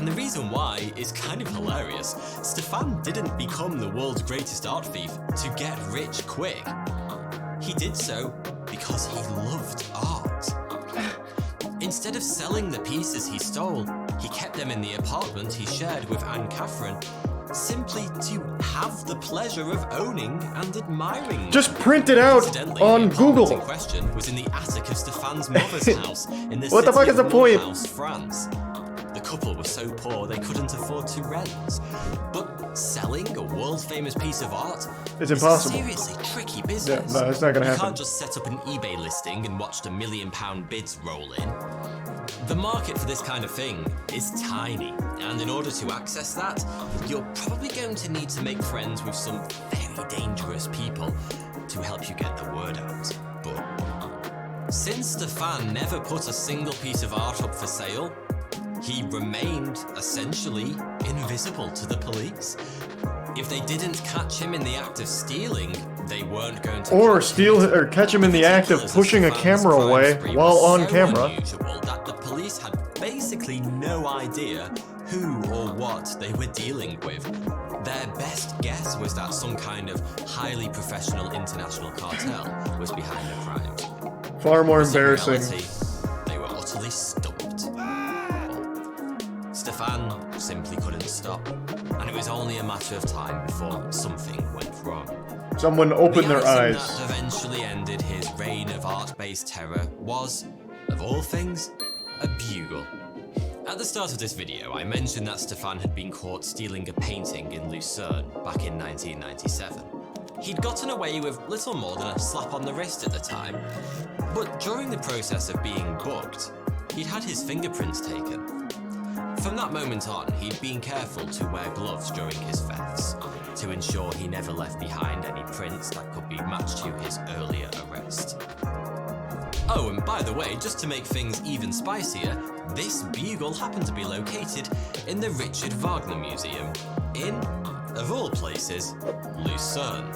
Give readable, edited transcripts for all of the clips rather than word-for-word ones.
And the reason why is kind of hilarious. Stefan didn't become the world's greatest art thief to get rich quick. He did so because he loved art. Instead of selling the pieces he stole, he kept them in the apartment he shared with Anne Catherine, simply to have the pleasure of owning and admiring them. Just print it out on Google. The question was in the attic of Stefan's mother's house in the What the fuck is the point? Mulhouse, France. The couple were so poor they couldn't afford to rent. But selling a world-famous piece of art It's impossible. is a seriously tricky business. Yeah, no, it's not gonna You happen. can't just set up an eBay listing and watch the £1 million bids roll in. The market for this kind of thing is tiny, and in order to access that, you're probably going to need to make friends with some very dangerous people to help you get the word out. But since Stefan never put a single piece of art up for sale, he remained essentially invisible to the police. If they didn't catch him in the act of stealing, they weren't going to catch him in the act of pushing a camera away while on camera. Unusual that the police had basically no idea who or what they were dealing with. Their best guess was that some kind of highly professional international cartel was behind the crimes. Far more But in embarrassing. reality, they were utterly stumped. Stefan simply couldn't stop, and it was only a matter of time before something went wrong. Someone opened their The item eyes. that eventually ended his reign of art-based terror was, of all things, a bugle. At the start of this video, I mentioned that Stefan had been caught stealing a painting in Lucerne back in 1997. He'd gotten away with little more than a slap on the wrist at the time, but during the process of being booked, he'd had his fingerprints taken. From that moment on, he'd been careful to wear gloves during his thefts, to ensure he never left behind any prints that could be matched to his earlier arrest. Oh, and by the way, just to make things even spicier, this bugle happened to be located in the Richard Wagner Museum in, of all places, Lucerne,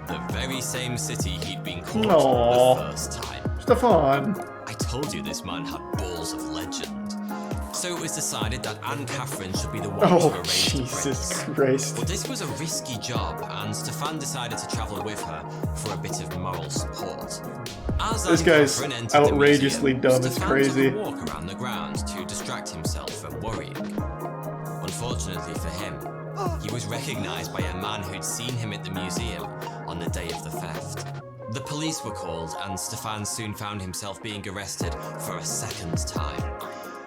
the very same city he'd been caught the first time. Stefan. I told you this man had balls of legend. So it was decided that Anne Catherine should be the one to Oh, arrange the Jesus prints. Christ. But this was a risky job, and Stefan decided to travel with her for a bit of moral support. As This Anne guy's Catherine entered the outrageously museum, dumb. It's Stefan crazy. took a walk around the grounds to distract himself from worrying. Unfortunately for him, he was recognized by a man who'd seen him at the museum on the day of the theft. The police were called, and Stefan soon found himself being arrested for a second time.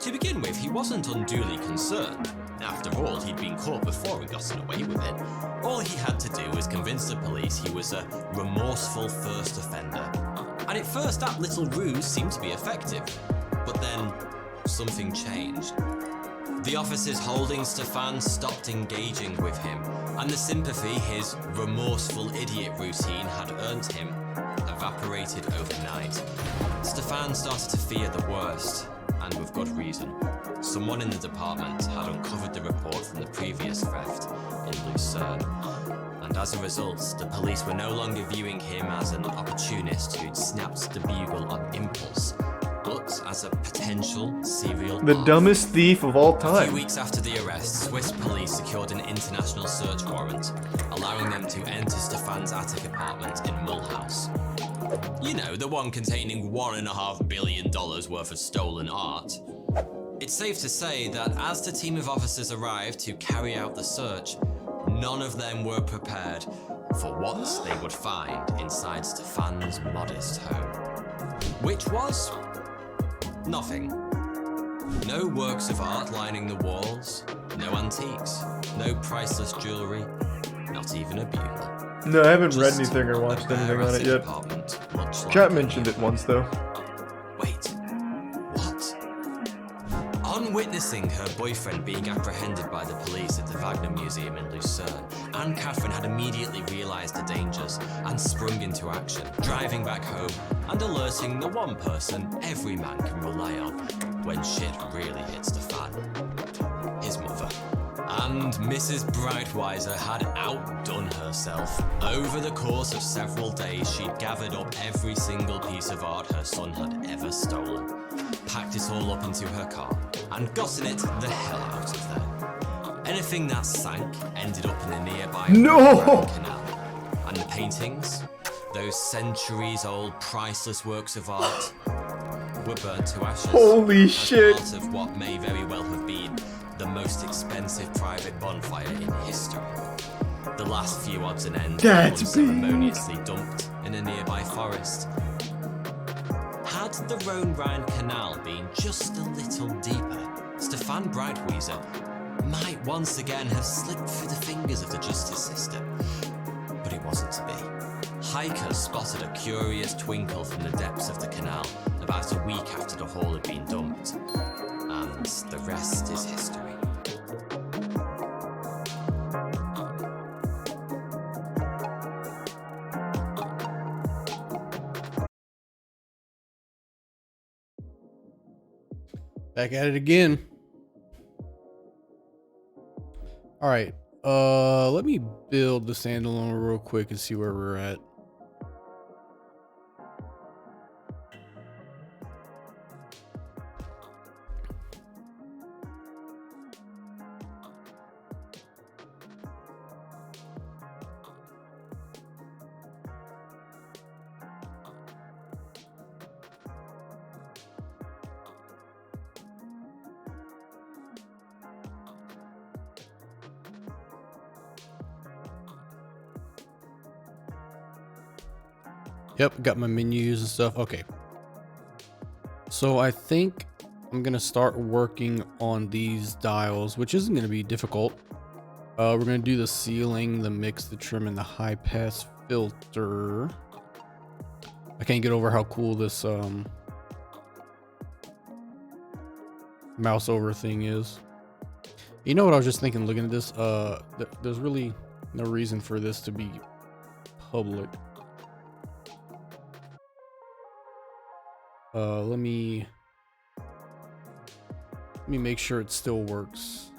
To begin with, he wasn't unduly concerned. After all, he'd been caught before and gotten away with it. All he had to do was convince the police he was a remorseful first offender. And at first, that little ruse seemed to be effective. But then, something changed. The officers holding Stefan stopped engaging with him, and the sympathy his remorseful idiot routine had earned him evaporated overnight. Stefan started to fear the worst, and with good reason. Someone in the department had uncovered the report from the previous theft in Lucerne, and as a result, the police were no longer viewing him as an opportunist who'd snapped the bugle on impulse, but as a potential serial The art dumbest thief of all A few time. weeks after the arrest, Swiss police secured an international search warrant, allowing them to enter Stefan's attic apartment in Mulhouse. You know, the one containing $1.5 billion worth of stolen art. It's safe to say that as the team of officers arrived to carry out the search, none of them were prepared for what they would find inside Stefan's modest home. Which was nothing. No works of art lining the walls, no antiques, no priceless jewelry, not even a bugle. No, I haven't read Just anything or a watched bare anything on it attic yet. apartment, much like Chat any mentioned it once though. Wait, what? On witnessing her boyfriend being apprehended by the police at the Wagner Museum in Lucerne, Anne Catherine had immediately realized the dangers and sprung into action, driving back home and alerting the one person every man can rely on when shit really hits the fan: his mother. And Mrs. Breitweiser had outdone herself. Over the course of several days, she'd gathered up every single piece of art her son had ever stolen, packed it all up into her car and gotten it the hell out of there. Anything that sank ended up in a nearby canal. And the paintings, those centuries-old priceless works of art, were burnt to ashes. Holy shit! Part of what may very well have been the most expensive private bonfire in history. The last few odds and ends were unceremoniously dumped in a nearby forest. Had the Rhone-Rhine Canal been just a little deeper, Stefan Breitwieser might once again have slipped through the fingers of the justice system. But it wasn't to be. Hikers spotted a curious twinkle from the depths of the canal about a week after the haul had been dumped. And the rest is history. Back at it again. All right. Let me build the standalone real quick and see where we're at. Yep, got my menus and stuff. Okay. So I think I'm going to start working on these dials, which isn't going to be difficult. We're going to do the ceiling, the mix, the trim, and the high pass filter. I can't get over how cool this mouse over thing is. You know what I was just thinking looking at this? There's really no reason for this to be public. Let me make sure it still works.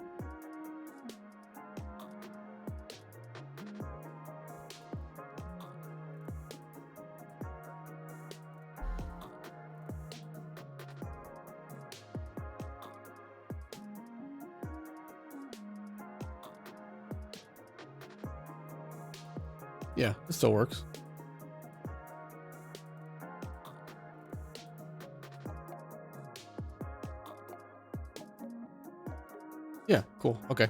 Yeah, it still works. Yeah, cool. Okay.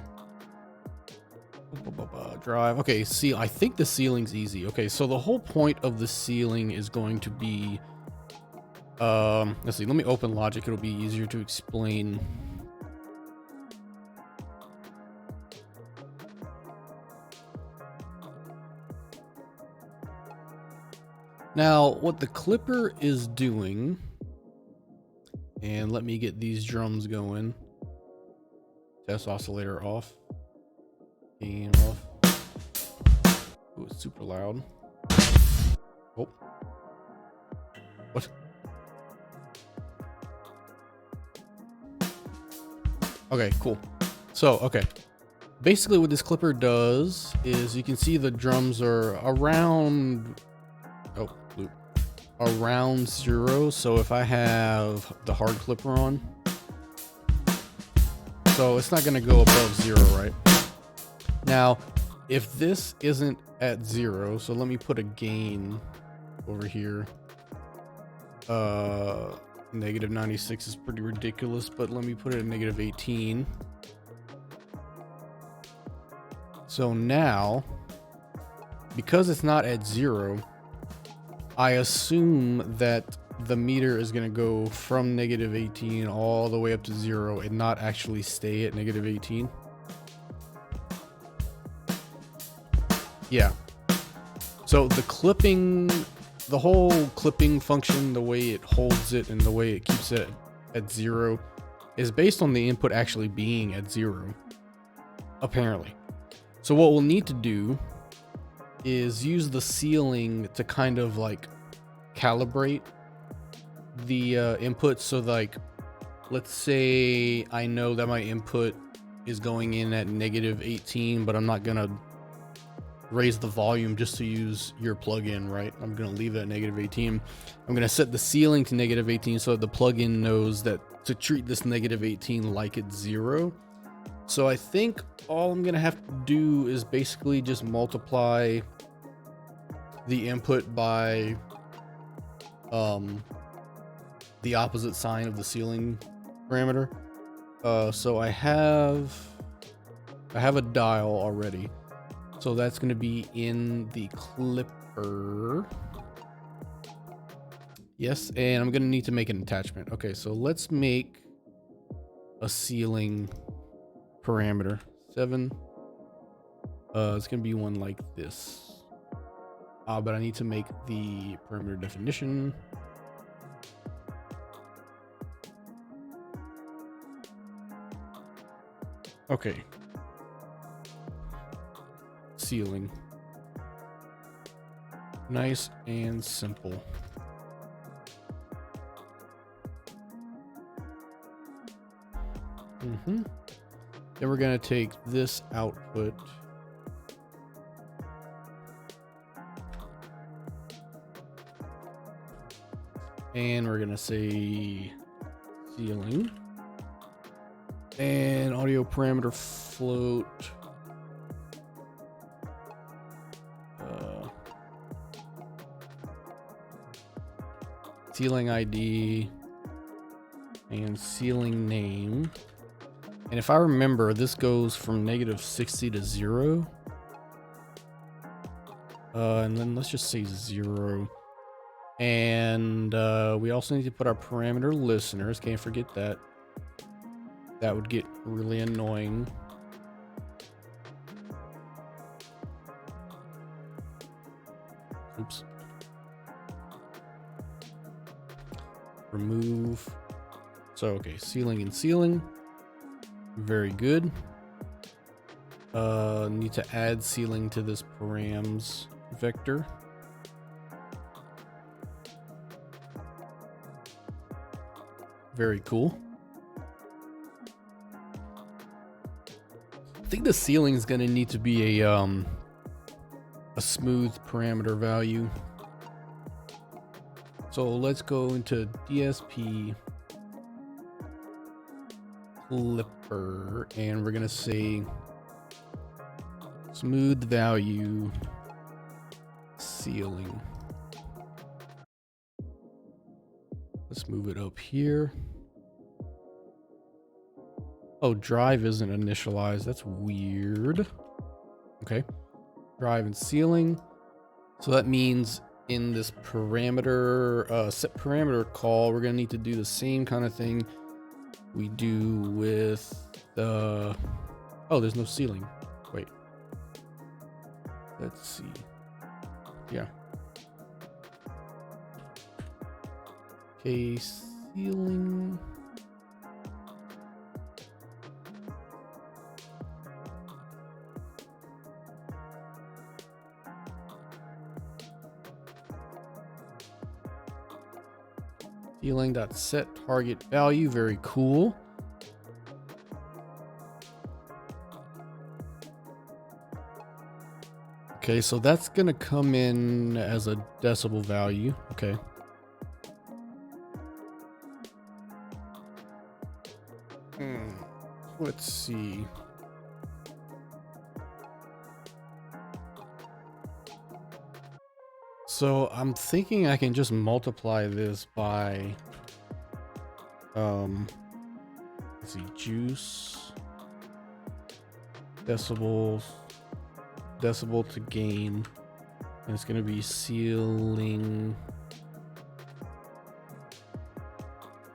Drive. Okay, see, I think the ceiling's easy. Okay, so the whole point of the ceiling is going to be let's see, let me open Logic. It'll be easier to explain. Now, what the clipper is doing, and let me get these drums going. Test oscillator off. Gain off. Oh, it's super loud. Oh. What? Okay, cool. So, okay. Basically what this clipper does is you can see the drums are around... Oh, loop. Around 0. So if I have the hard clipper on... So it's not going to go above 0, right? Now, if this isn't at 0, so let me put a gain over here. Negative 96 is pretty ridiculous, but let me put it at negative 18. So now, because it's not at 0, I assume that the meter is going to go from negative 18 all the way up to 0 and not actually stay at negative 18. Yeah. So the clipping, the whole clipping function, the way it holds it and the way it keeps it at 0 is based on the input actually being at 0, apparently. So what we'll need to do is use the ceiling to kind of like calibrate the input. So like, let's say I know that my input is going in at negative 18, but I'm not gonna raise the volume just to use your plugin, right? I'm going to leave it at negative 18. I'm going to set the ceiling to negative 18 so that the plugin knows that to treat this negative 18 like it's 0. So I think all I'm going to have to do is basically just multiply the input by the opposite sign of the ceiling parameter. So I have a dial already. So that's going to be in the clipper. Yes, and I'm going to need to make an attachment. Okay, so let's make a ceiling parameter. 7. It's going to be one like this. But I need to make the parameter definition. Okay. Ceiling. Nice and simple. Then we're going to take this output. And we're going to say ceiling. And audio parameter float. Ceiling ID and ceiling name. And if I remember, this goes from negative 60 to 0. And then let's just say 0. And we also need to put our parameter listeners. Can't forget that. That would get really annoying. Oops. Remove. So, okay, ceiling and ceiling. Very good. Need to add ceiling to this params vector. Very cool. I think the ceiling is going to need to be a smooth parameter value. So let's go into DSP Clipper, and we're going to say smooth value ceiling. Let's move it up here. Oh, drive isn't initialized. That's weird. Okay. Drive and ceiling. So that means in this parameter, set parameter call, we're going to need to do the same kind of thing we do with the... Oh, there's no ceiling. Wait. Let's see. Yeah. Okay, ceiling. Ceiling.set target value, very cool. Okay, so that's gonna come in as a decibel value. Okay. Let's see. So I'm thinking I can just multiply this by let's see, juice decibels, decibel to gain, and it's going to be ceiling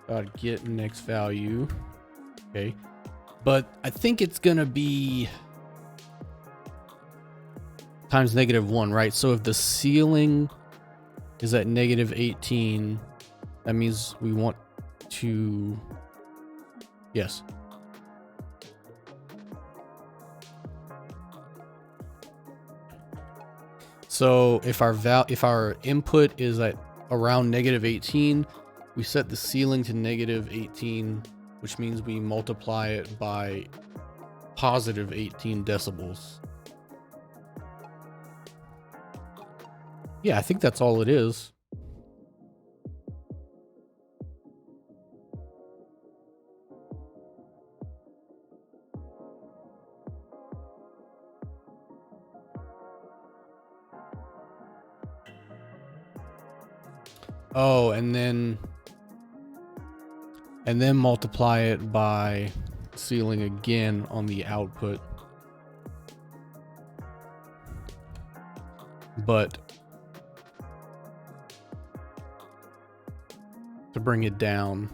dot get next value. Okay, but I think it's going to be times -1, right? So if the ceiling is at -18, that means we want to, yes. So if our input is at around -18, we set the ceiling to -18, which means we multiply it by +18 decibels. Yeah, I think that's all it is. Oh, and then multiply it by ceiling again on the output. But to bring it down,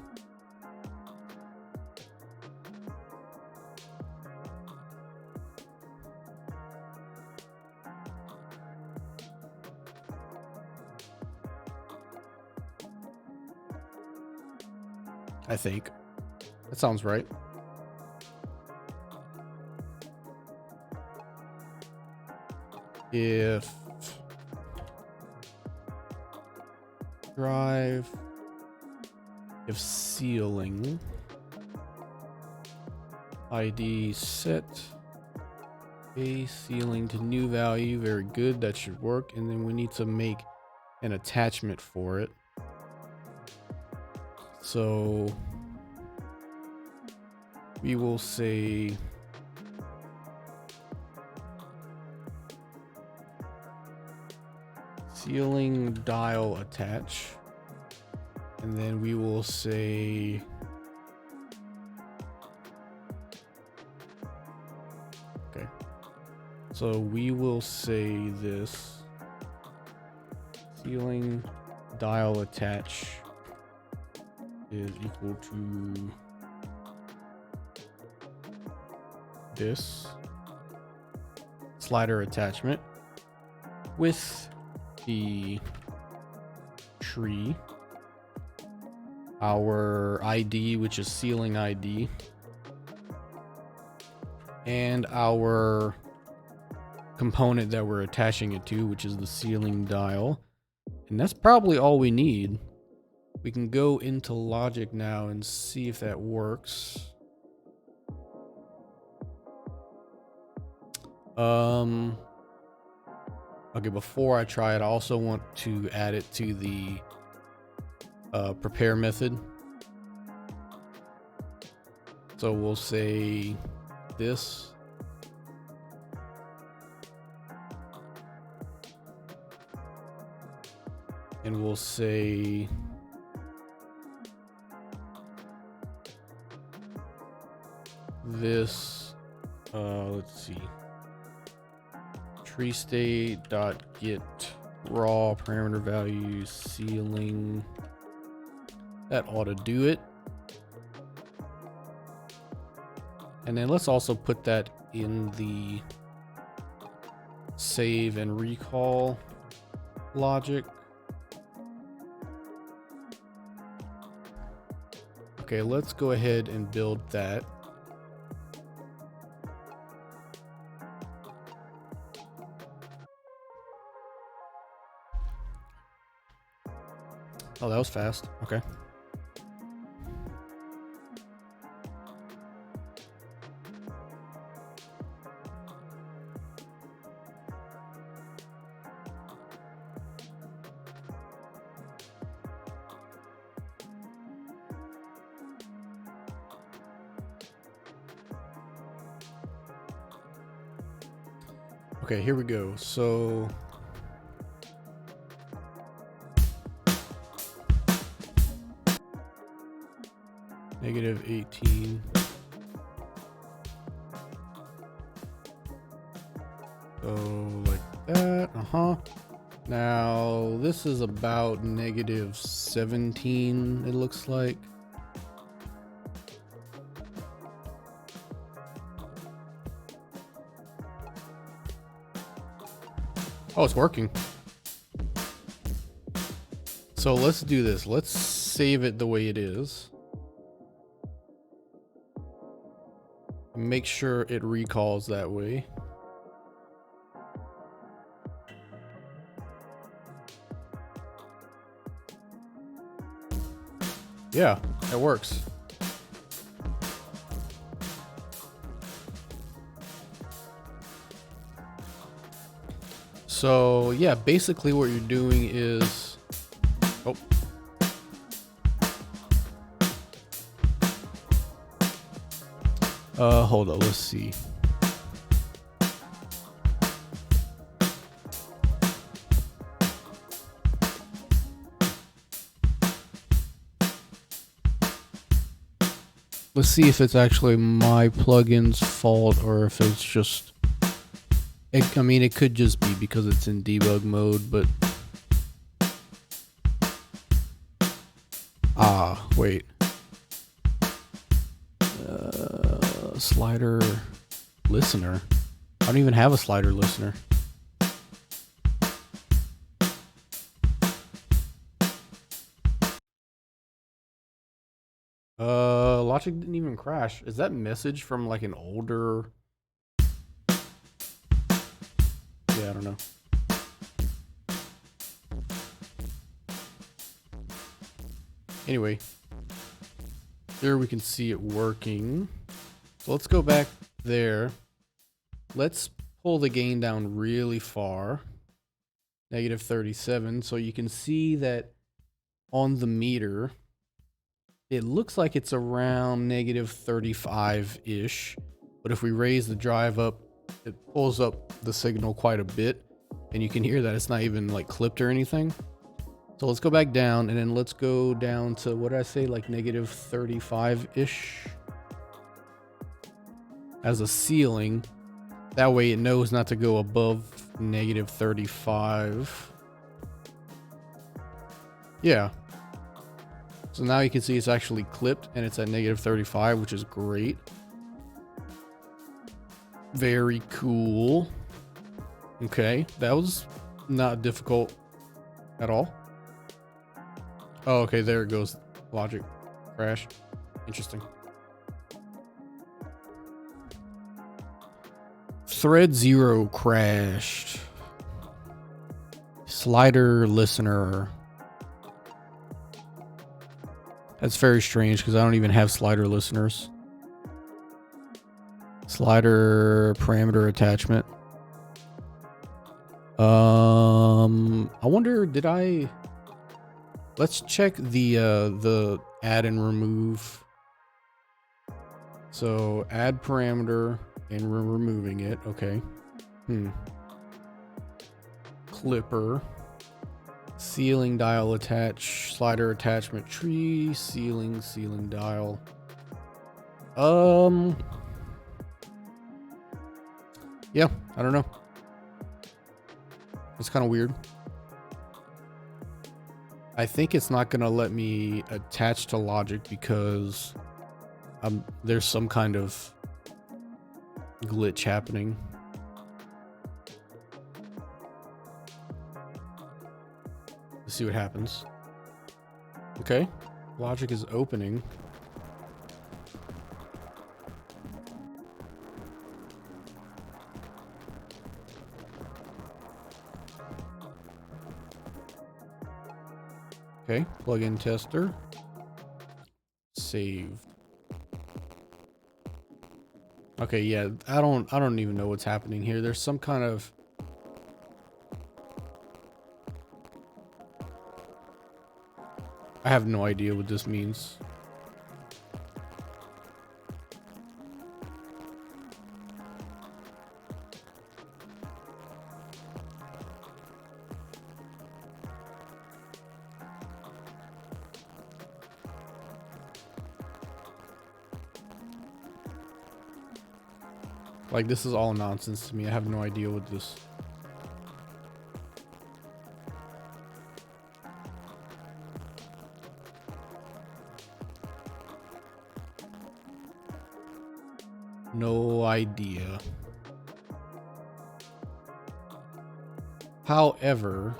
I think that sounds right. If drive, if ceiling ID set a ceiling to new value, very good, that should work. And then we need to make an attachment for it. So we will say ceiling dial attach, and then we will say okay, so we will say this ceiling dial attach is equal to this slider attachment with the tree, our ID, which is ceiling ID, and our component that we're attaching it to, which is the ceiling dial. And that's probably all we need. We can go into Logic now and see if that works. Okay, before I try it, I also want to add it to the prepare method. So we'll say this. And we'll say this, let's see, tree state dot get raw parameter values ceiling. That ought to do it. And then let's also put that in the save and recall logic. Okay, let's go ahead and build that. Oh, that was fast. Okay. Okay, here we go. So -18. So like that. Now this is about -17, it looks like. Oh, it's working. So let's do this. Let's save it the way it is. Make sure it recalls that way. Yeah, it works. So yeah, basically what you're doing is, oh, hold on, let's see. Let's see if it's actually my plugin's fault or if it's just, I mean, it could just be because it's in debug mode, but wait. Slider listener. I don't even have a slider listener. Logic didn't even crash. Is that message from like an older? Yeah, I don't know. Anyway, here we can see it working. So let's go back there. Let's pull the gain down really far. Negative 37. So you can see that on the meter, it looks like it's around negative 35-ish. But if we raise the drive up, it pulls up the signal quite a bit. And you can hear that it's not even like clipped or anything. So let's go back down, and then let's go down to, what did I say, like negative 35-ish as a ceiling. That way it knows not to go above negative 35. Yeah. So now you can see it's actually clipped and it's at negative 35, which is great. Very cool. Okay, that was not difficult at all. Oh, okay, there it goes. Logic crash. Interesting. Thread 0 crashed. Slider listener. That's very strange because I don't even have slider listeners. Slider parameter attachment. I wonder, did I... Let's check the add and remove. So add parameter and we're removing it. Okay. Clipper. Ceiling dial attach. Slider attachment tree. Ceiling dial. Yeah, I don't know. It's kind of weird. I think it's not gonna let me attach to Logic because there's some kind of glitch happening. Let's see what happens. Okay, Logic is opening. Okay, plugin tester. Save. Okay, yeah, I don't even know what's happening here. There's some kind of I have no idea what this means. Like, this is all nonsense to me. I have no idea what this... No idea. However...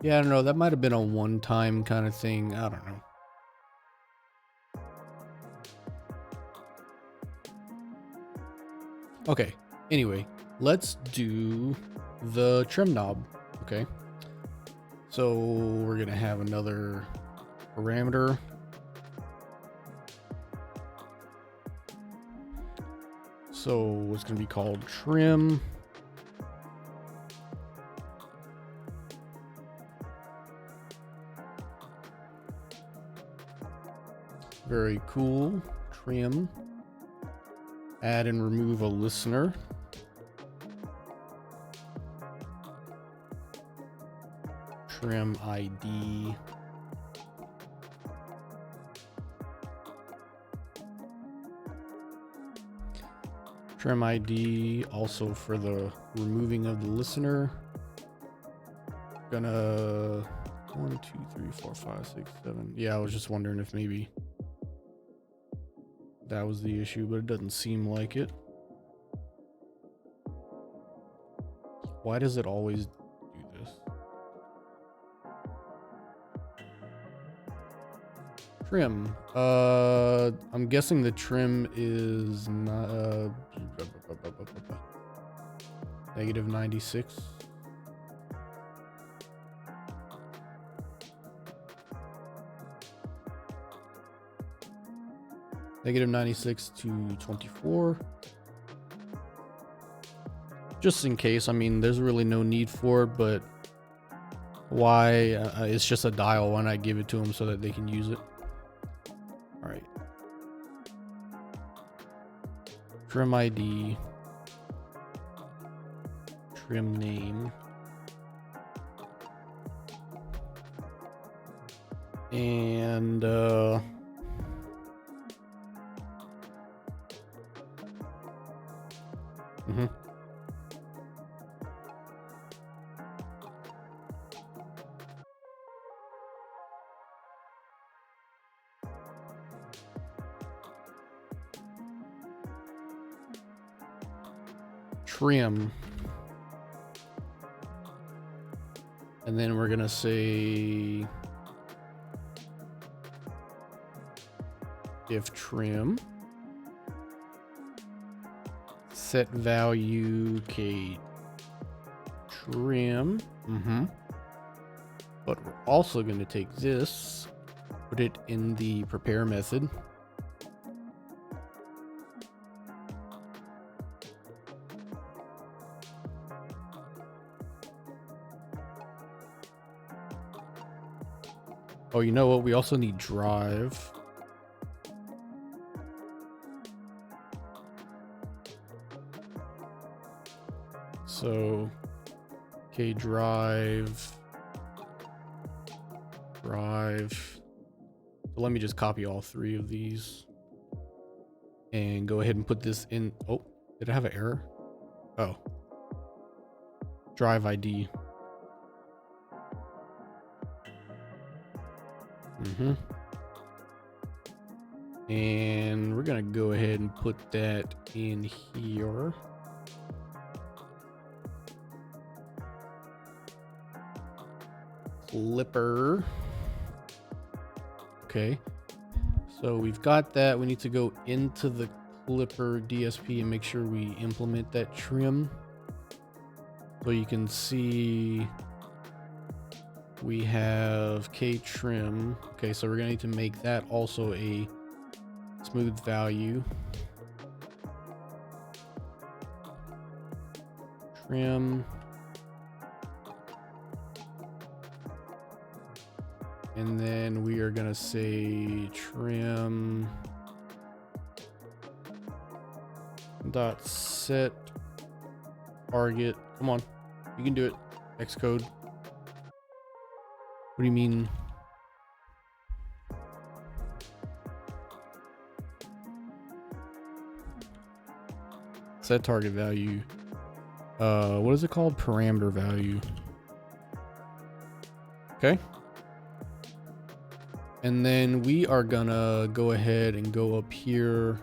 yeah, I don't know. That might have been a one-time kind of thing. I don't know. Okay. Anyway, let's do the trim knob. Okay. So we're going to have another parameter. So it's going to be called trim. Very cool. Trim. Add and remove a listener. Trim ID. Trim ID also for the removing of the listener. Gonna 1, 2, 3, 4, 5, 6, 7. Yeah, I was just wondering if maybe that was the issue, but it doesn't seem like it. Why does it always do this? Trim. I'm guessing the trim is not negative 96. Negative 96 to 24. Just in case. I mean, there's really no need for it, but why? It's just a dial. Why not give it to them so that they can use it? All right. Trim ID. Trim name. And trim. And then we're gonna say if trim set value k trim. But we're also going to take this, put it in the prepare method. Oh, you know what? We also need drive. So, okay, drive. So let me just copy all three of these and go ahead and put this in. Oh, did I have an error? Oh, drive ID. And we're gonna go ahead and put that in here. Clipper. Okay, so we've got that. We need to go into the Clipper DSP and make sure we implement that trim. So you can see we have K trim. Okay, so we're gonna need to make that also a smooth value. Trim. And then we are gonna say trim dot set target. Come on, you can do it. Xcode. What do you mean? Set target value. What is it called? Parameter value. Okay. And then we are gonna go ahead and go up here.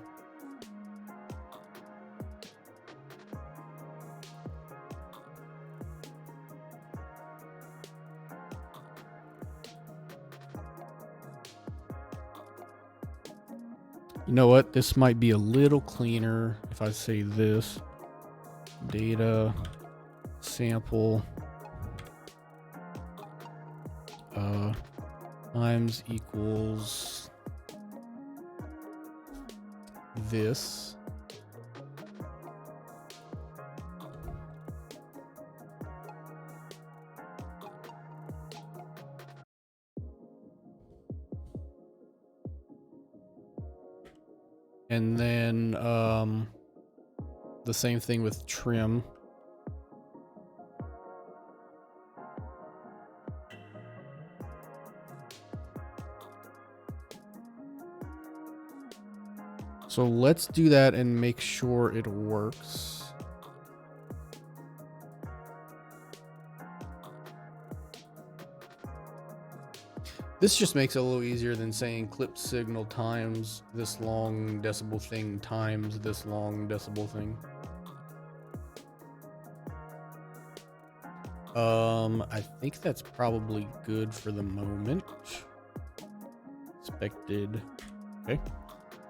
You know what? This might be a little cleaner if I say this. data sample times equals this. And then the same thing with trim. So let's do that and make sure it works. This just makes it a little easier than saying clip signal times this long decibel thing times this long decibel thing. I think that's probably good for the moment. Expected. Okay.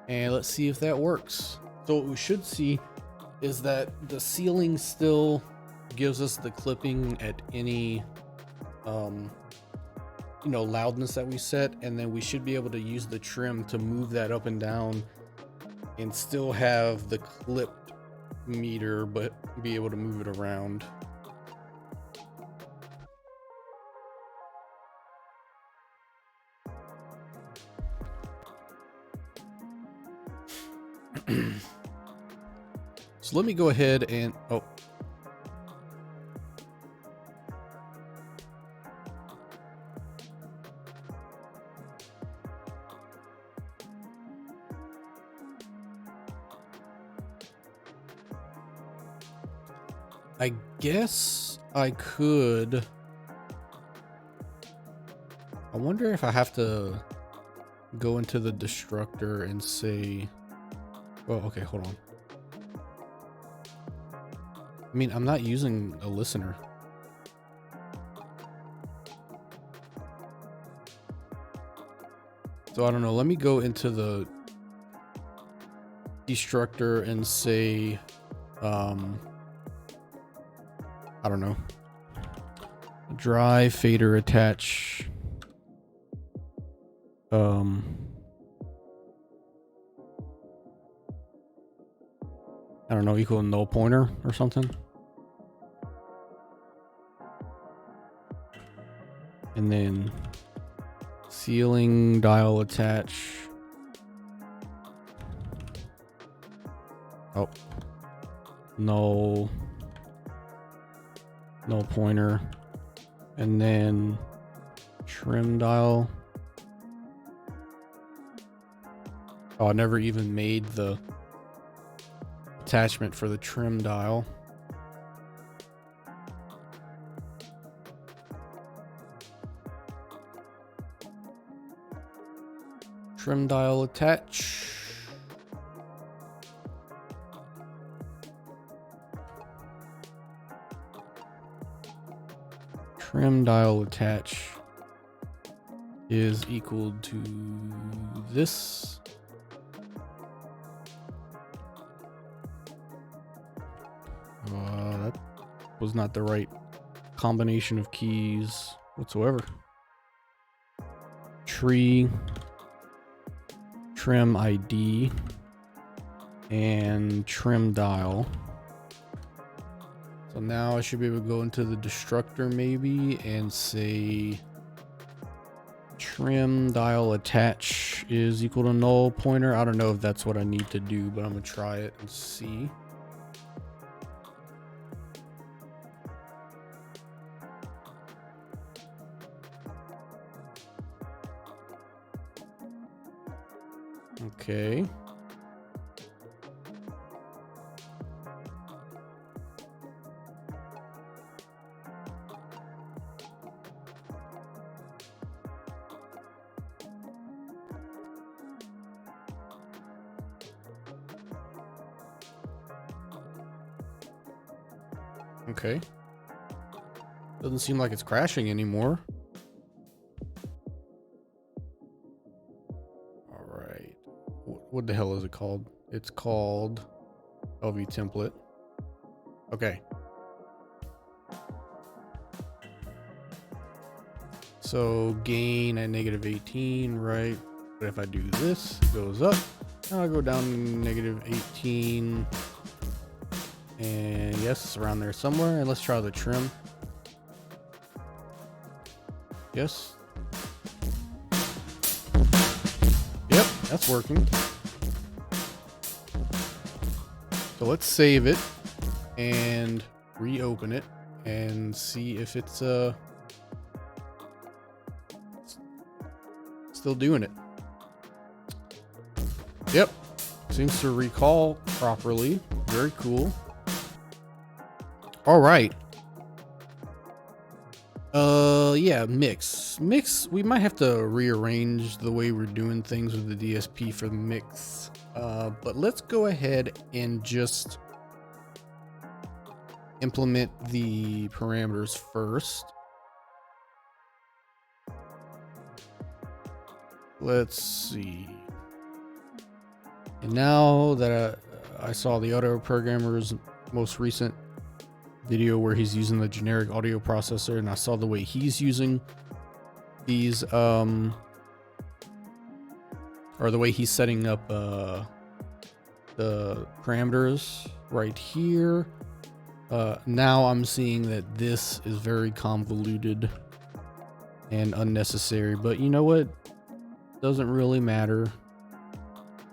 And let's see if that works. So what we should see is that the ceiling still gives us the clipping at any loudness that we set, and then we should be able to use the trim to move that up and down and still have the clipped meter but be able to move it around. So let me go ahead and I guess I could. I wonder if I have to go into the destructor and say, well, okay, hold on. I mean, I'm not using a listener. So I don't know. Let me go into the destructor and say, I don't know, dry fader attach. I don't know, equal null pointer or something. And then ceiling dial attach. Oh, null pointer. And then trim dial. Oh, I never even made the attachment for the trim dial. Trim dial attach. Trim dial attach is equal to this. That was not the right combination of keys whatsoever. Tree, trim ID, and trim dial. So now I should be able to go into the destructor maybe and say trim dial attach is equal to null pointer. I don't know if that's what I need to do, but I'm gonna try it and see. Okay. Okay. Doesn't seem like it's crashing anymore. All right. What the hell is it called? It's called LV template. Okay. So gain at negative 18, right? But if I do this, it goes up. I'll go down to negative 18. And yes, it's around there somewhere. And let's try the trim. Yes. Yep, that's working. So let's save it and reopen it and see if it's still doing it. Yep, seems to recall properly. Very cool. All right. Yeah, mix. We might have to rearrange the way we're doing things with the DSP for the mix. But let's go ahead and just implement the parameters first. Let's see. And now that I saw the audio programmer's most recent video where he's using the generic audio processor, and I saw the way he's using these or the way he's setting up the parameters right here. Now I'm seeing that this is very convoluted and unnecessary, but you know what? Doesn't really matter.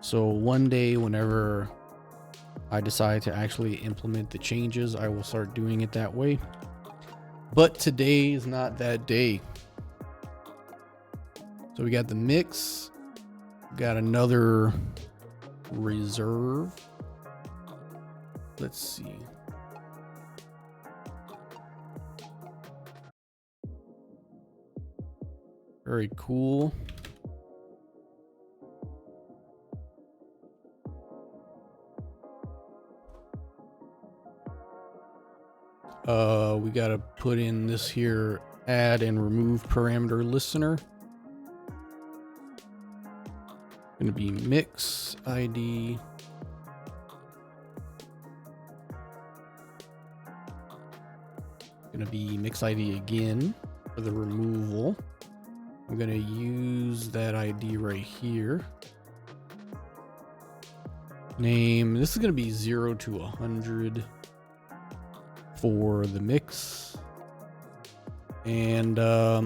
So one day, whenever I decide to actually implement the changes, I will start doing it that way. But today is not that day. So we got the mix, got another reserve. Let's see. Very cool. We gotta put in this here, add and remove parameter listener. Gonna be mix ID. Gonna be mix ID again for the removal. I'm gonna use that ID right here. Name, this is gonna be 0 to 100 for the mix. And I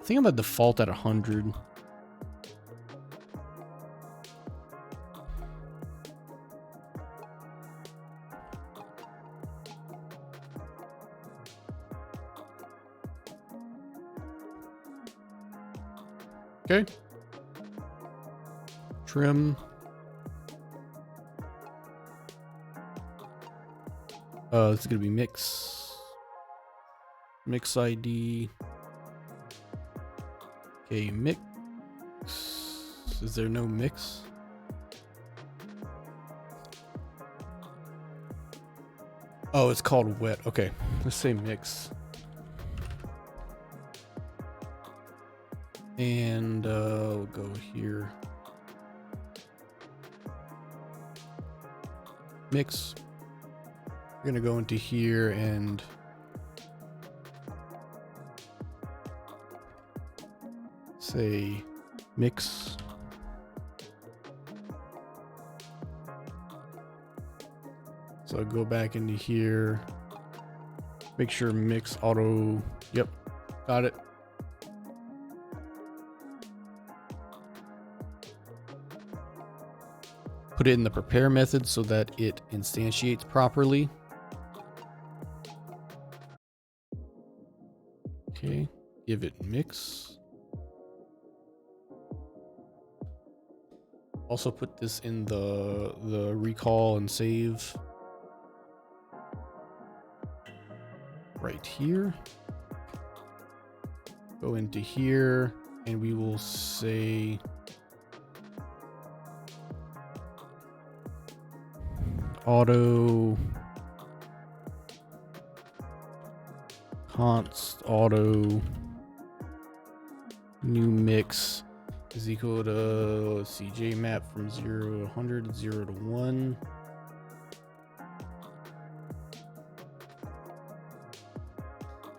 think I'm gonna default at 100. Okay. Trim. This is gonna be mix ID. Okay, mix. Is there no mix? Oh, it's called wet. Okay, let's say mix. And we'll go here. Mix. We're gonna go into here and say mix. So go back into here. Make sure mix auto. Yep, got it. Put it in the prepare method so that it instantiates properly. Okay, give it mix. Also put this in the recall and save right here. Go into here and we will say auto const auto new mix is equal to, let's see, JMap from 0 to 100, 0 to 1.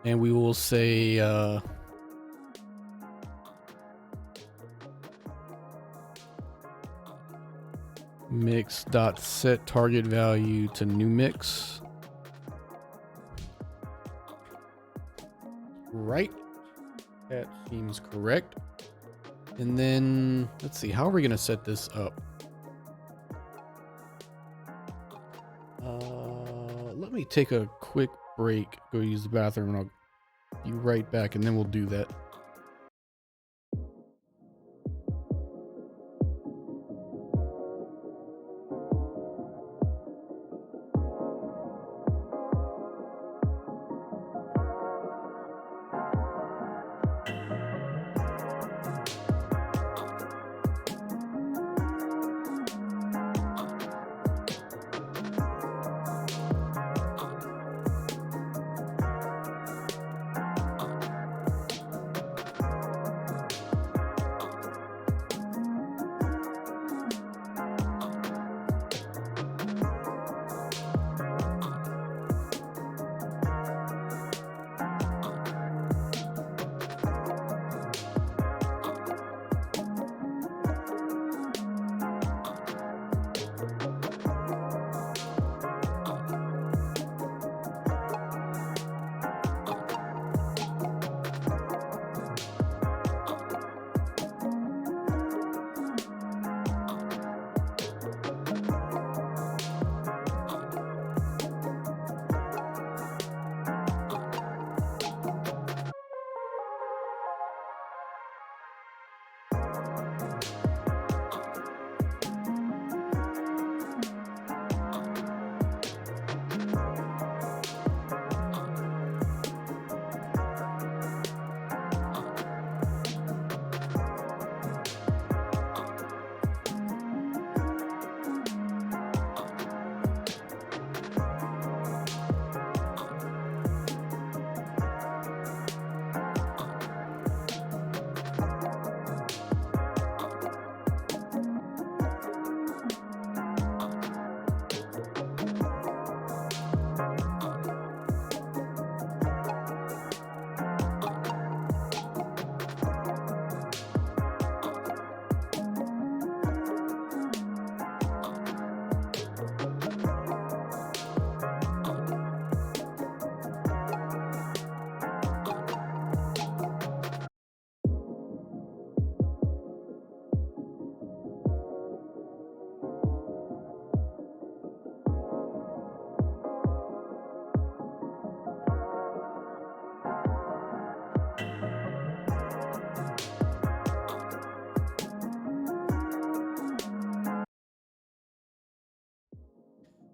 And we will say mix dot set target value to new mix. Right, that seems correct. And then let's see, how are we gonna set this up? Let me take a quick break, go use the bathroom, and I'll be right back, and then we'll do that.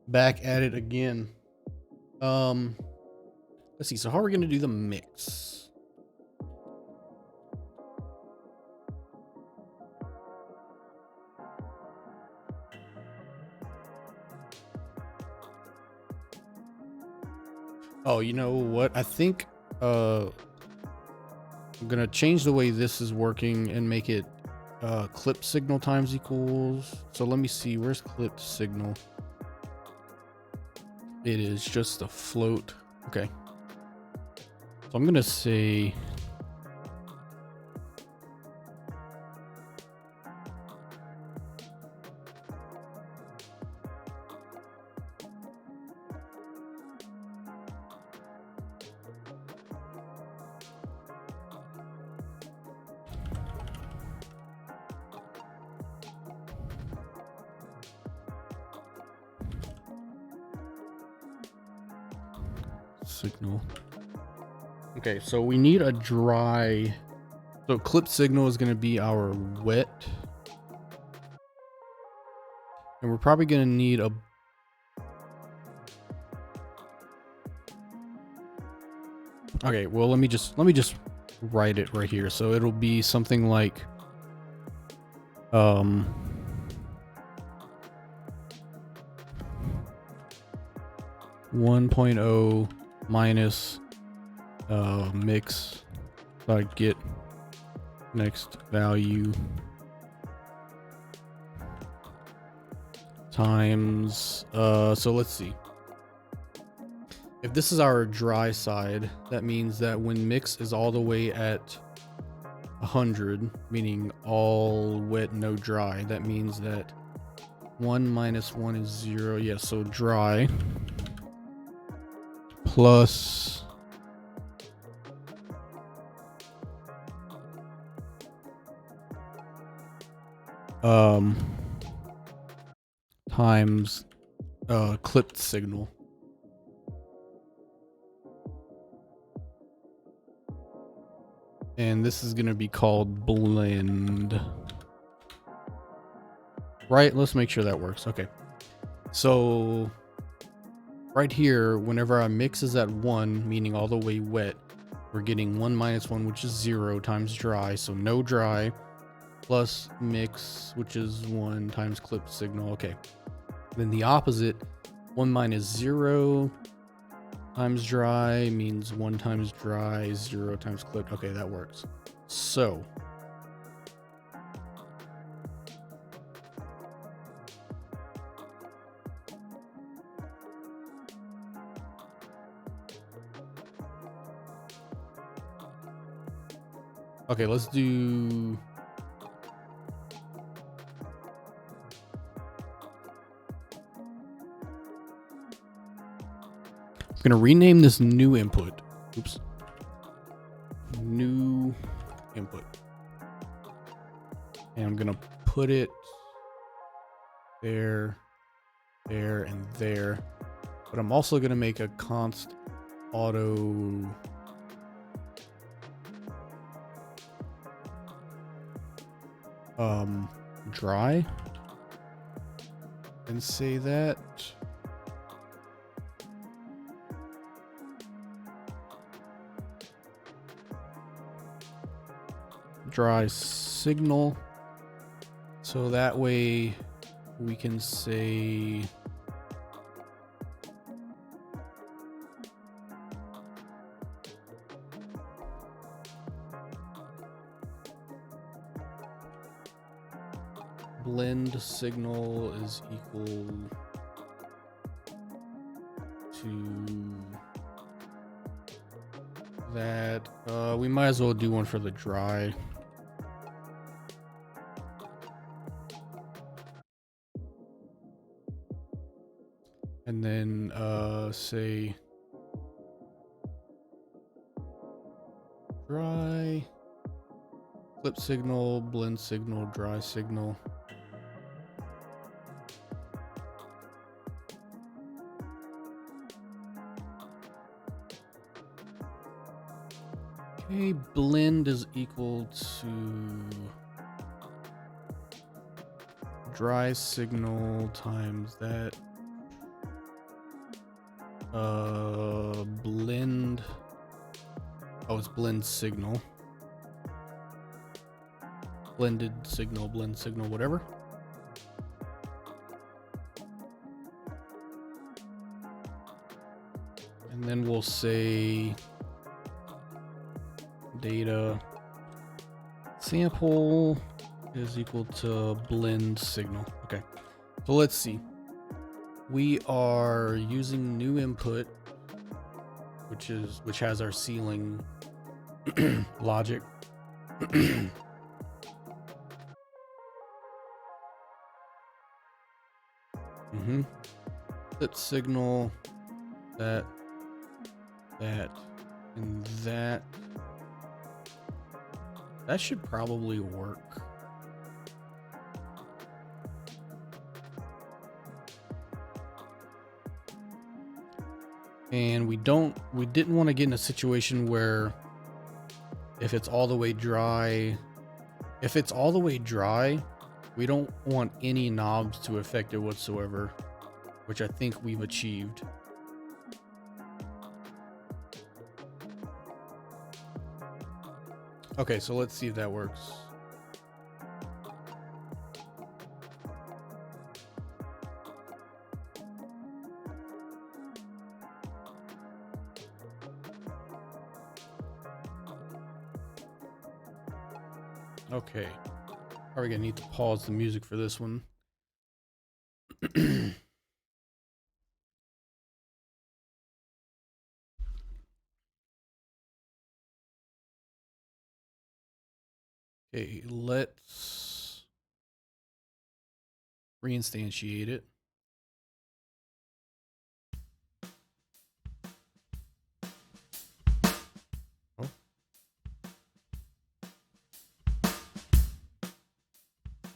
Back at it again. Let's see. So how are we going to do the mix? Oh, you know what? I think I'm gonna change the way this is working and make it clip signal times equals. So let me see. Where's clip signal? It is just a float. Okay. So I'm gonna say signal. Okay, so we need a dry. So clip signal is going to be our wet. And we're probably going to need a Okay, well let me just write it right here. So it'll be something like 1.0 minus mix get next value times so let's see, if this is our dry side, that means that when mix is all the way at 100, meaning all wet, no dry, that means that 1 minus 1 is 0. Yeah, so dry plus times clipped signal. And this is going to be called blend. Right, let's make sure that works. Okay. So right here, whenever our mix is at 1, meaning all the way wet, we're getting 1 minus 1, which is 0 times dry. So no dry plus mix, which is 1 times clipped signal. Okay. Then the opposite, 1 minus 0 times dry means 1 times dry, 0 times clipped. Okay, that works. So okay, let's do I'm gonna rename this new input. Oops. New input. And I'm gonna put it there, there, and there. But I'm also gonna make a const auto dry and say that dry signal, so that way we can say blend signal is equal to that. We might as well do one for the dry. And then say dry, clip signal, blend signal, dry signal. Okay, blend is equal to dry signal times that. Blend. Oh, it's blend signal. Blended signal, blend signal, whatever. And then we'll say data sample is equal to blend signal. Okay, so let's see. We are using new input, which has our ceiling logic. Clip signal, that, and that. That should probably work. And we didn't want to get in a situation where if it's all the way dry, we don't want any knobs to affect it whatsoever, which I think we've achieved. Okay, so let's see if that works. Okay. Are we gonna need to pause the music for this one? Okay, let's reinstantiate it. Oh.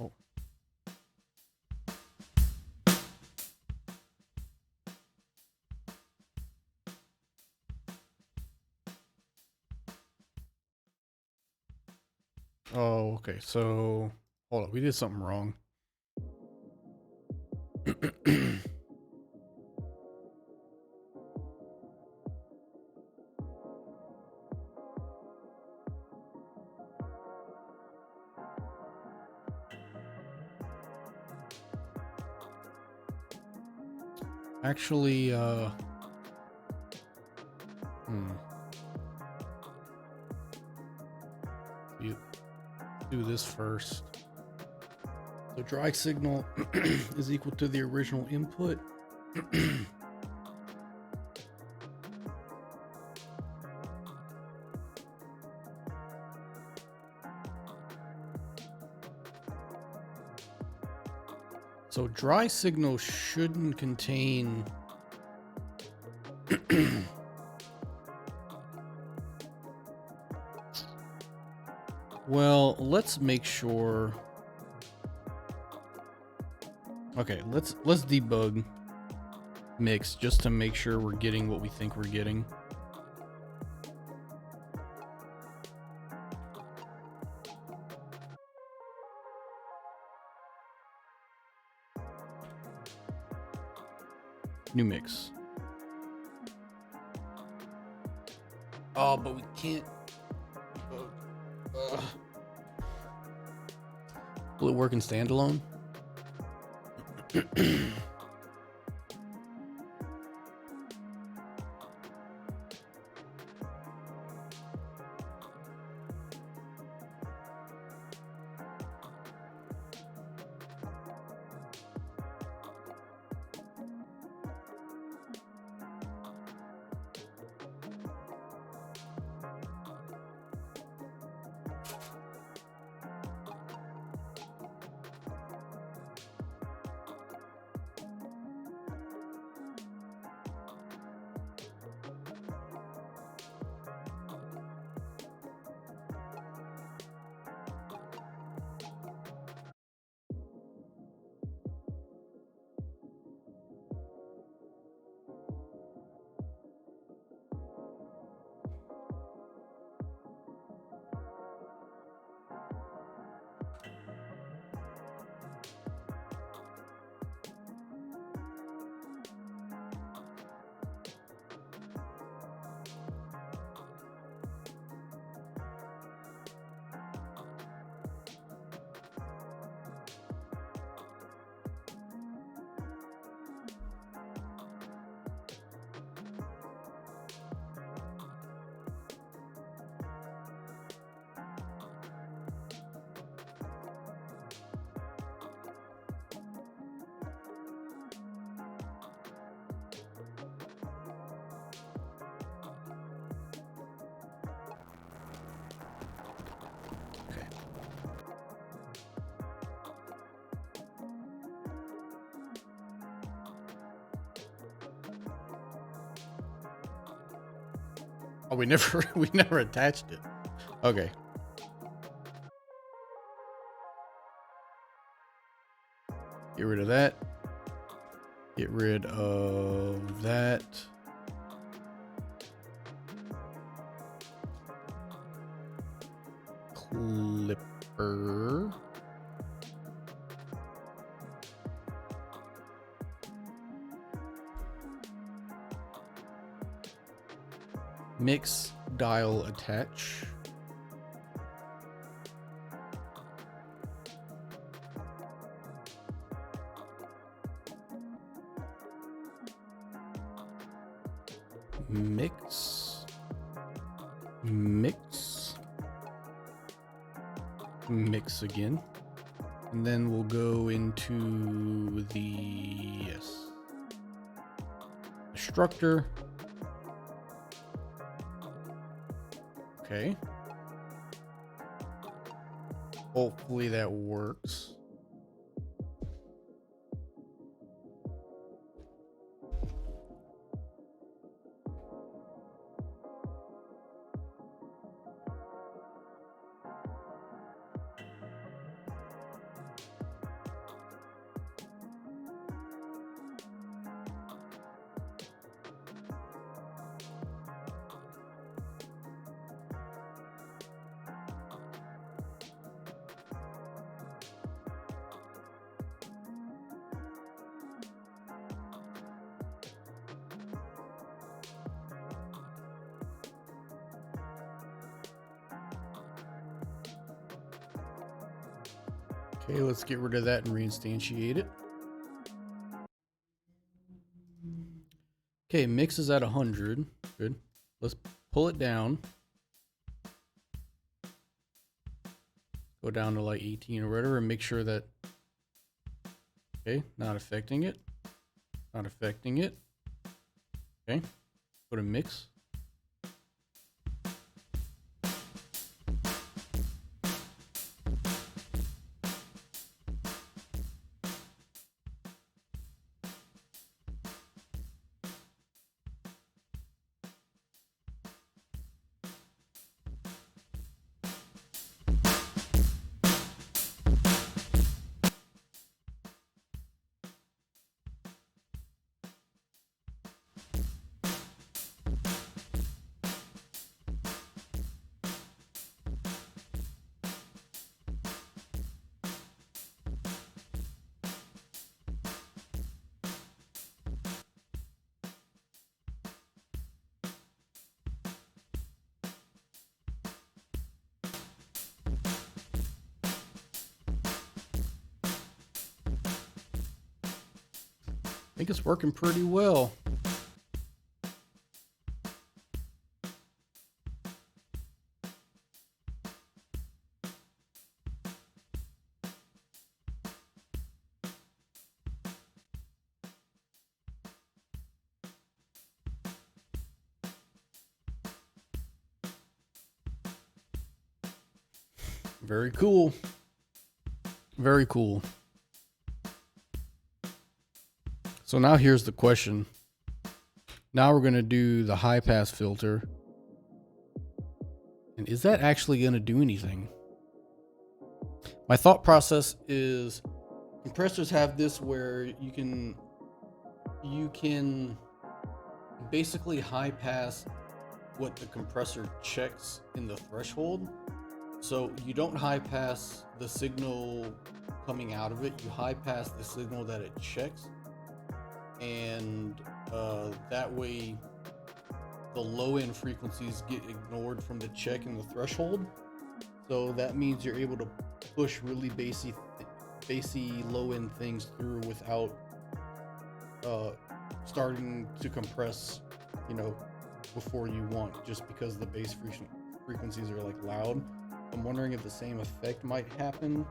Oh. Oh, okay. So, hold on. We did something wrong. Actually, you do this first. So dry signal is equal to the original input. So dry signal shouldn't contain well, let's make sure. Okay, let's debug mix just to make sure we're getting what we think we're getting. New mix. Oh, but we can't. Will it work in standalone? Oh, we never attached it. Okay. Get rid of that. Get rid of that. Clipper. Mix, dial, attach. Mix, mix, mix again. And then we'll go into the destructor. Okay. Hopefully that works. Okay, let's get rid of that and reinstantiate it. Okay, mix is at 100. Good. Let's pull it down. Go down to like 18 or whatever and make sure that, okay, not affecting it. Not affecting it. Okay, go to mix. I think it's working pretty well. Very cool. Very cool. So now here's the question. Now we're going to do the high pass filter. And is that actually going to do anything? My thought process is compressors have this where you can basically high pass what the compressor checks in the threshold. So you don't high pass the signal coming out of it, you high pass the signal that it checks. And that way the low end frequencies get ignored from the check in the threshold. So that means you're able to push really bassy low end things through without starting to compress, you know, before you want, just because the bass frequencies are like loud. I'm wondering if the same effect might happen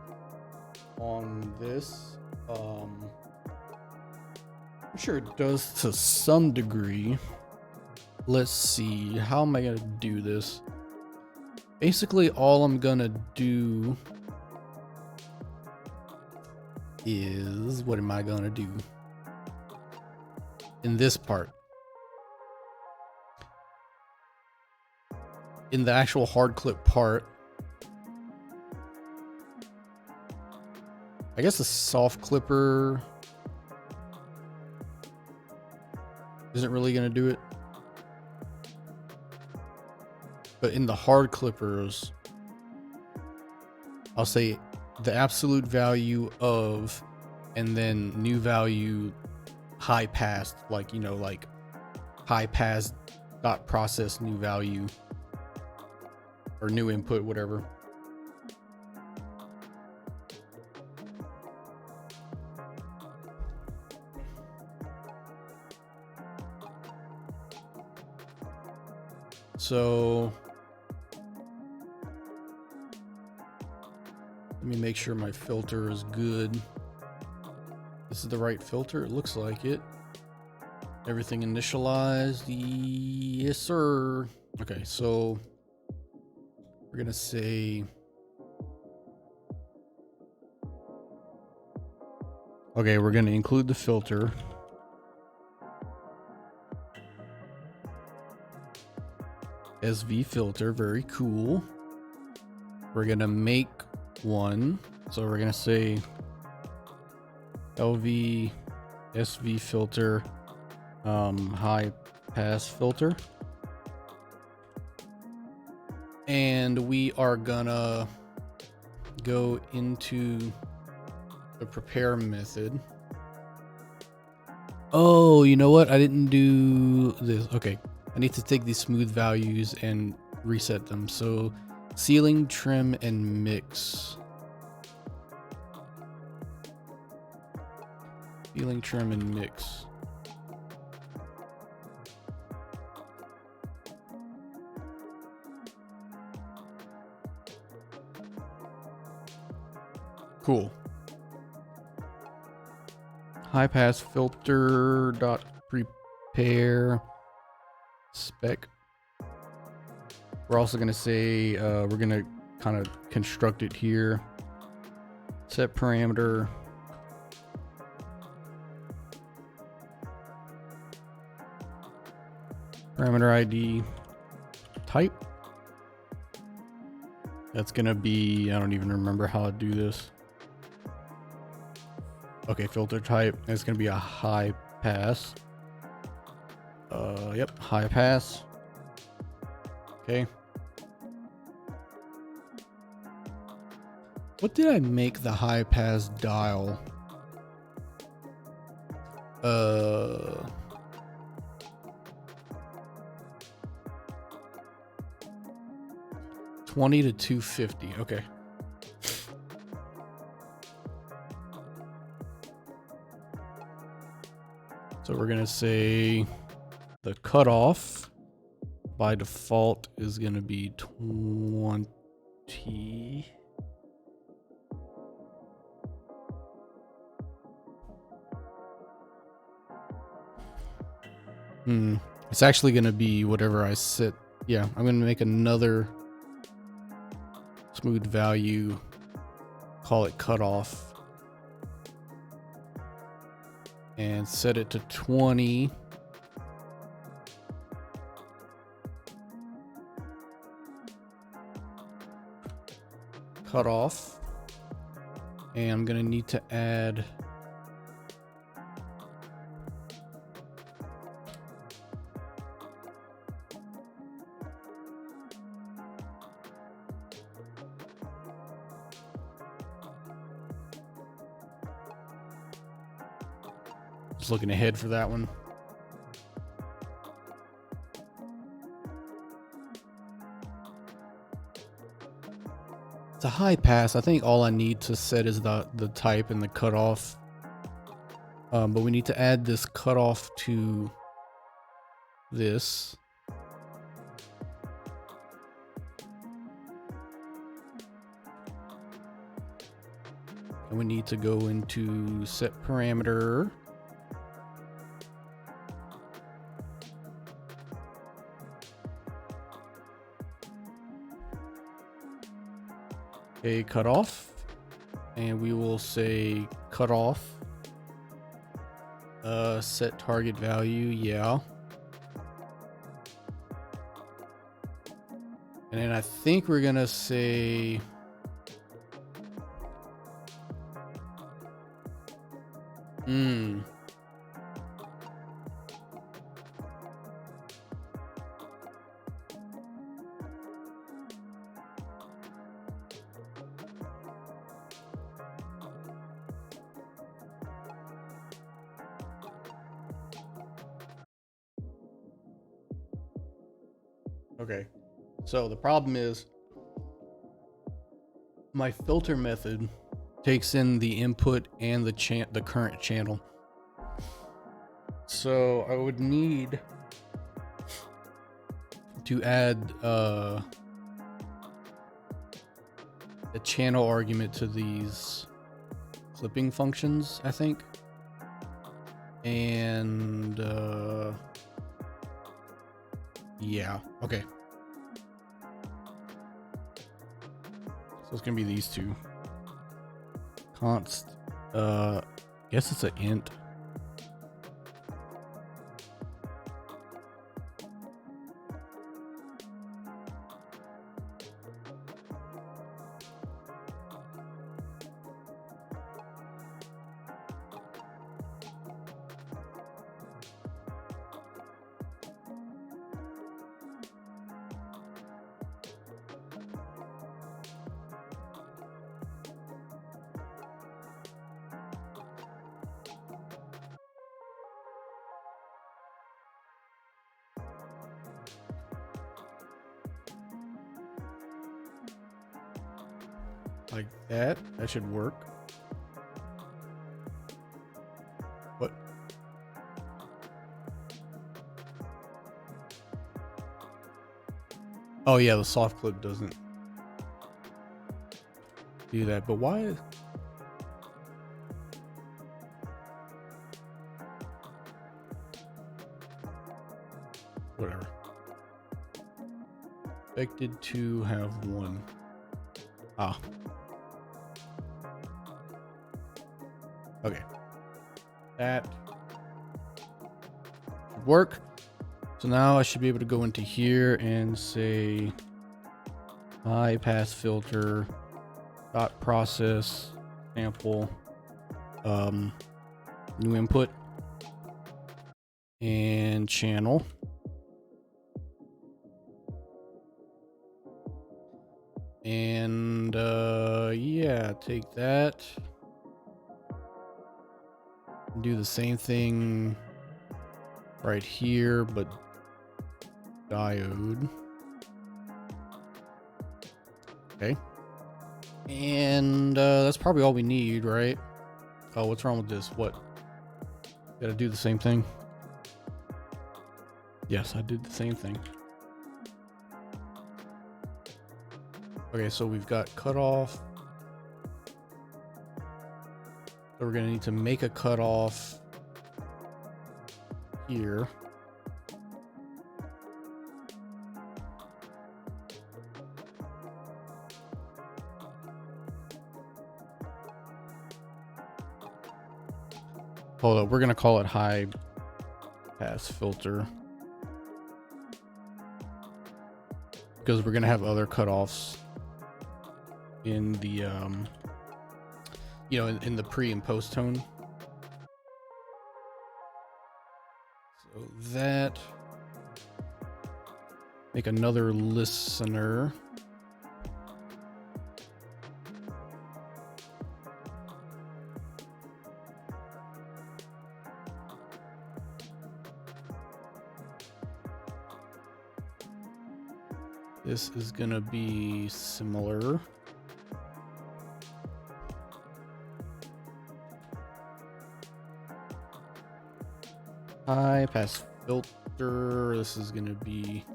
on this. I'm sure it does to some degree. Let's see, how am I gonna do this? Basically, all I'm gonna do is, what am I gonna do in this part? In the actual hard clip part, I guess the soft clipper isn't really going to do it. But in the hard clippers, I'll say the absolute value of, and then new value high pass, like, you know, like high pass dot process new value or new input, whatever. So let me make sure my filter is good. This is the right filter. It looks like it. Everything initialized. Yes, sir. Okay, so we're going to say Okay, we're going to include the filter. SV filter, very cool. We're going to make one. So we're going to say LV SV filter, high pass filter. And we are gonna go into the prepare method. Oh, you know what? I didn't do this. Okay. I need to take these smooth values and reset them. So ceiling, trim, and mix. Ceiling, trim, and mix. Cool. High pass filter dot prepare spec. We're also going to say we're going to kind of construct it here. Set parameter. Parameter ID type. That's going to be, I don't even remember how to do this. Okay, filter type. It's going to be a high pass. Yep, high pass. Okay. What did I make the high pass dial? 20 to 250. Okay. So we're gonna say the cutoff by default is gonna be 20. It's actually gonna be whatever I set. Yeah, I'm gonna make another smooth value, call it cutoff, and set it to 20. Cutoff. And I'm gonna need to add just looking ahead for that one. It's a high pass. I think all I need to set is the type and the cutoff. But we need to add this cutoff to this. And we need to go into set parameter. A cutoff, and we will say cutoff. Set target value, yeah. And then I think we're gonna say okay. So the problem is my filter method takes in the input and the current channel. So I would need to add a channel argument to these clipping functions, I think. And yeah, okay. So it's gonna be these two. Const Guess it's an int. Like that. That should work. What? Oh yeah, the soft clip doesn't do that. But why? Whatever. Expected to have one. Ah. Okay. That should work. So now I should be able to go into here and say high pass filter dot process sample new input and channel. And yeah, take that. Do the same thing right here, but diode. Okay. And that's probably all we need, right? Oh, what's wrong with this? What? Gotta do the same thing? Yes, I did the same thing. Okay, so we've got cutoff. So we're gonna need to make a cutoff here. Hold up, we're gonna call it high pass filter because we're gonna have other cutoffs in the you know, in the pre and post tone. So that, make another listener. This is gonna be similar. High pass filter. This is gonna be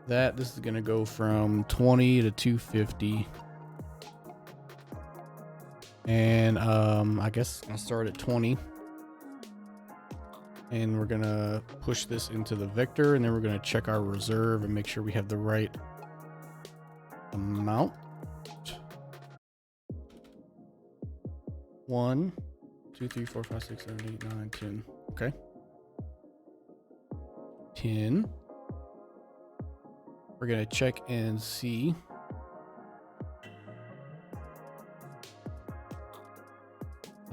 that. This is gonna go from 20 to 250. And I guess I'll start at 20. And we're gonna push this into the vector, and then we're gonna check our reserve and make sure we have the right amount. 1, 2, 3, 4, 5, 6, 7, 8, 9, 10. Okay. 10. We're gonna check and see.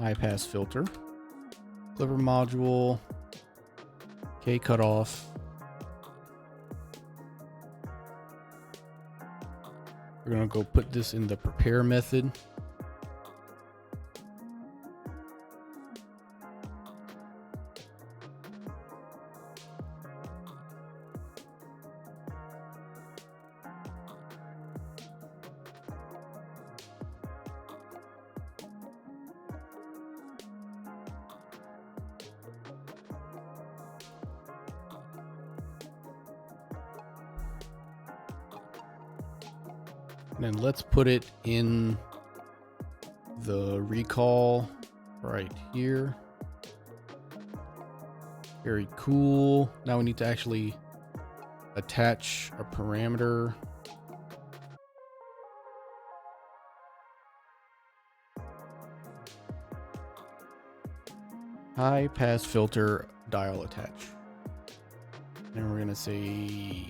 High pass filter. Clipper module. K cutoff. We're gonna go put this in the prepare method. And then let's put it in the recall right here. Very cool. Now we need to actually attach a parameter. high pass filter dial attach. And we're gonna say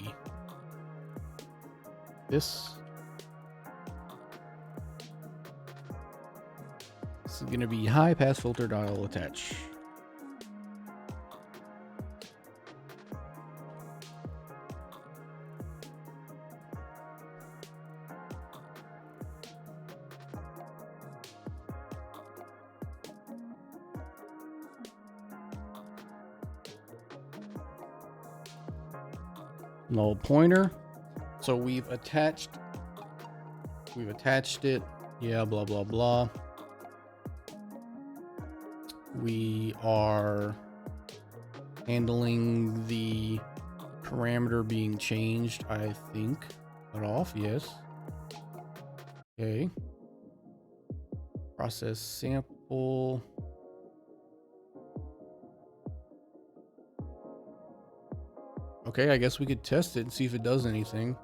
this. This is gonna be high pass filter dial attach. Null pointer. So we've attached it. Yeah, blah blah blah. We are handling the parameter being changed, I think. Cut off, yes. Okay. Process sample. Okay, I guess we could test it and see if it does anything.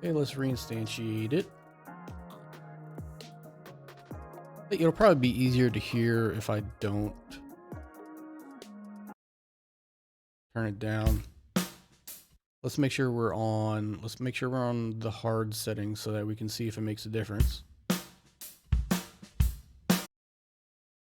Okay, let's reinstantiate it. It'll probably be easier to hear if I don't turn it down. Let's make sure we're on the hard settings so that we can see if it makes a difference.